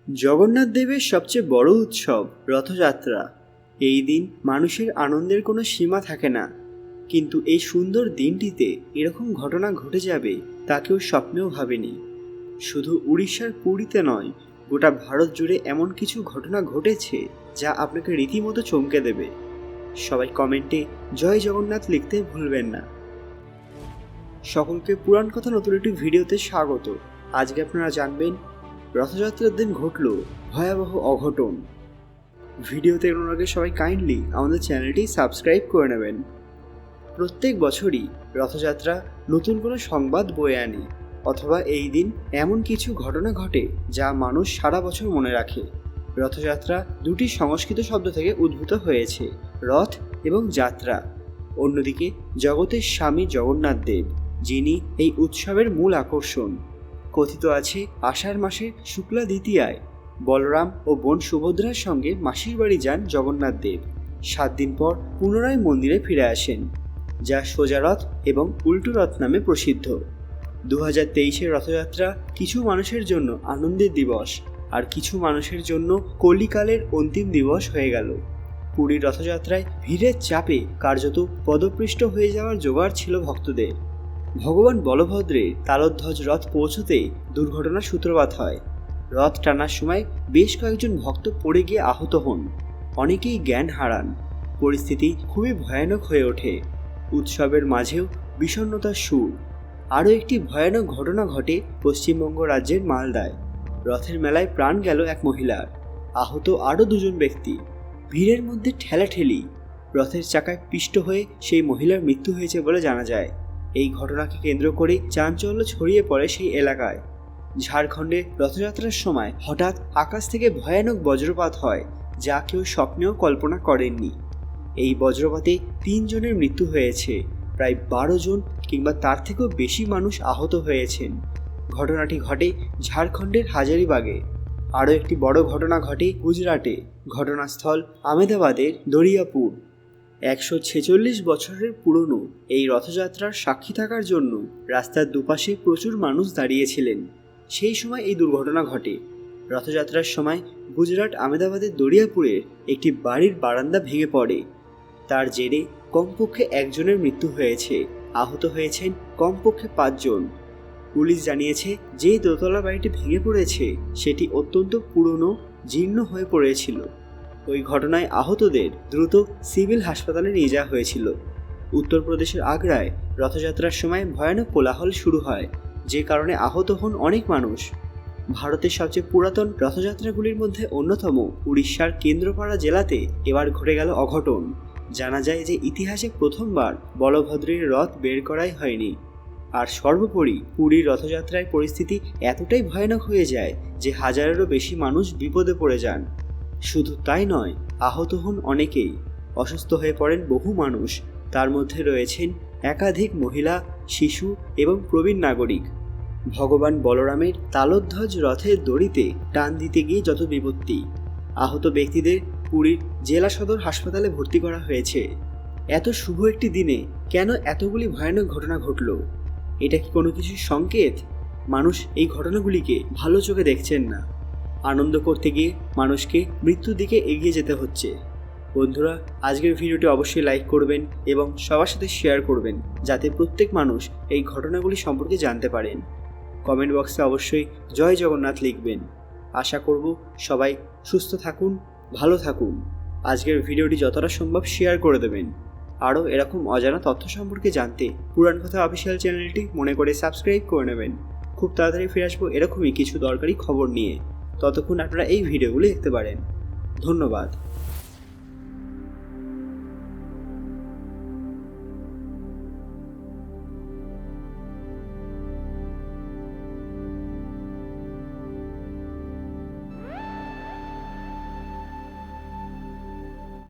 জগন্নাথ দেবের সবচেয়ে বড় উৎসব রথযাত্রা। এই দিন মানুষের আনন্দের কোনো সীমা থাকে না, কিন্তু এই সুন্দর দিনটিতে এরকম ঘটনা ঘটে যাবে তা কেউ স্বপ্নেও ভাবেনি। শুধু উড়িষ্যার পুরীতে নয়, গোটা ভারত জুড়ে এমন কিছু ঘটনা ঘটেছে যা আপনাকে রীতিমতো চমকে দেবে। সবাই কমেন্টে জয় জগন্নাথ লিখতে ভুলবেন না। সকলকে পুরাণ কথা নতুন একটি ভিডিওতে স্বাগত। আজকে আপনারা জানবেন রথযাত্রার দিন ঘটল ভয়াবহ অঘটন। ভিডিওতে এগোনোর আগে সবাই কাইন্ডলি আমাদের চ্যানেলটি সাবস্ক্রাইব করে নেবেন। প্রত্যেক বছরই রথযাত্রা নতুন কোনো সংবাদ বয়ে আনে, অথবা এই দিন এমন কিছু ঘটনা ঘটে যা মানুষ সারা বছর মনে রাখে। রথযাত্রা দুটি সংস্কৃত শব্দ থেকে উদ্ভূত হয়েছে, রথ এবং যাত্রা। অন্যদিকে জগতের স্বামী জগন্নাথ দেব, যিনি এই উৎসবের মূল আকর্ষণ। কথিত আছে আষাঢ় মাসের শুক্লা দ্বিতীয়ায় বলরাম ও বোন সুভদ্রার সঙ্গে মাসির বাড়ি যান জগন্নাথ দেব। 7 দিন পর পুনরায় মন্দিরে ফিরে আসেন, যা সোজা রথ এবং উল্টো রথ নামে প্রসিদ্ধ। 2023-এর রথযাত্রা কিছু মানুষের জন্য আনন্দের দিবস, আর কিছু মানুষের জন্য কলিকালের অন্তিম দিবস হয়ে গেল। পুরীর রথযাত্রায় ভিড়ের চাপে কার্যত পদপৃষ্ট হয়ে যাওয়ার জোগাড় ছিল ভক্তদের। ভগবান বলভদ্রের তালধ্বজ রথ পৌঁছতেই দুর্ঘটনার সূত্রপাত হয়। রথ টানার সময় বেশ কয়েকজন ভক্ত পড়ে গিয়ে আহত হন, অনেকেই জ্ঞান হারান। পরিস্থিতি খুবই ভয়ানক হয়ে ওঠে। উৎসবের মাঝেও বিষণ্ণতার সুর। আরও একটি ভয়ানক ঘটনা ঘটে পশ্চিমবঙ্গ রাজ্যের মালদায়। রথের মেলায় প্রাণ গেল এক মহিলার, আহত আরও 2জন ব্যক্তি। ভিড়ের মধ্যে ঠেলাঠেলি, রথের চাকায় পিষ্ট হয়ে সেই মহিলার মৃত্যু হয়েছে বলে জানা যায়। এই ঘটনাকে কেন্দ্র করে চাঞ্চল্য ছড়িয়ে পড়ে সেই এলাকায়। ঝাড়খণ্ডে রথযাত্রার সময় হঠাৎ আকাশ থেকে ভয়ানক বজ্রপাত হয়, যা কেউ স্বপ্নেও কল্পনা করেননি। এই বজ্রপাতে 3 জনের মৃত্যু হয়েছে, প্রায় 12 জন কিংবা তার থেকেও বেশি মানুষ আহত হয়েছেন। ঘটনাটি ঘটে ঝাড়খণ্ডের হাজারিবাগে। আরও একটি বড় ঘটনা ঘটে গুজরাটে। ঘটনাস্থল আহমেদাবাদের দরিয়াপুর। 146 বছরের পুরনো এই রথযাত্রার সাক্ষী থাকার জন্য রাস্তার দুপাশে প্রচুর মানুষ দাঁড়িয়েছিলেন। সেই সময় এই দুর্ঘটনা ঘটে। রথযাত্রার সময় গুজরাট আহমেদাবাদের দরিয়াপুরের একটি বাড়ির বারান্দা ভেঙে পড়ে। তার জেরে কমপক্ষে 1 জনের মৃত্যু হয়েছে, আহত হয়েছেন কমপক্ষে 5 জন। পুলিশ জানিয়েছে যে দোতলা বাড়িটি ভেঙে পড়েছে সেটি অত্যন্ত পুরনো, জীর্ণ হয়ে পড়েছিল। ওই ঘটনায় আহতদের দ্রুত সিভিল হাসপাতালে নিয়ে যাওয়া হয়েছিল। উত্তরপ্রদেশের আগ্রায় রথযাত্রার সময় ভয়ানক কোলাহল শুরু হয়, যে কারণে আহত হন অনেক মানুষ। ভারতের সবচেয়ে পুরাতন রথযাত্রাগুলির মধ্যে অন্যতম উড়িষ্যার কেন্দ্রপাড়া জেলাতে এবার ঘটে গেল অঘটন। জানা যায় যে ইতিহাসে প্রথমবার বলভদ্রের রথ বের করাই হয়নি। আর সর্বোপরি পুরীর রথযাত্রায় পরিস্থিতি এতটাই ভয়ানক হয়ে যায় যে হাজারেরও বেশি মানুষ বিপদে পড়ে যান। শুধু তাই নয়, আহত হন অনেকেই। অসুস্থ হয়ে পড়েন বহু মানুষ, তার মধ্যে রয়েছেন একাধিক মহিলা, শিশু এবং প্রবীণ নাগরিক। ভগবান বলরামের তালধ্বজ রথের দড়িতে টান দিতে গিয়ে যত বিপত্তি। আহত ব্যক্তিদের পুরীর জেলা সদর হাসপাতালে ভর্তি করা হয়েছে। এত শুভ একটি দিনে কেন এতগুলি ভয়ানক ঘটনা ঘটল? এটা কি কোনো কিছুর সংকেত? মানুষ এই ঘটনাগুলিকে ভালো চোখে দেখছেন না। আনন্দ করতে গিয়ে মানুষকে মৃত্যুর দিকে এগিয়ে যেতে হচ্ছে। বন্ধুরা, আজকের ভিডিওটি অবশ্যই লাইক করবেন এবং সবার সাথে শেয়ার করবেন, যাতে প্রত্যেক মানুষ এই ঘটনাগুলি সম্পর্কে জানতে পারেন। কমেন্ট বক্সে অবশ্যই জয় জগন্নাথ লিখবেন। আশা করব সবাই সুস্থ থাকুন, ভালো থাকুন। আজকের ভিডিওটি যতটা সম্ভব শেয়ার করে দেবেন। আরও এরকম অজানা তথ্য সম্পর্কে জানতে পুরাণ কথা অফিসিয়াল চ্যানেলটি মনে করে সাবস্ক্রাইব করে নেবেন। খুব তাড়াতাড়ি ফিরে আসবো এরকমই কিছু দরকারি খবর নিয়ে। ততক্ষণ আপনারা এই ভিডিওগুলো দেখতে পারেন। ধন্যবাদ।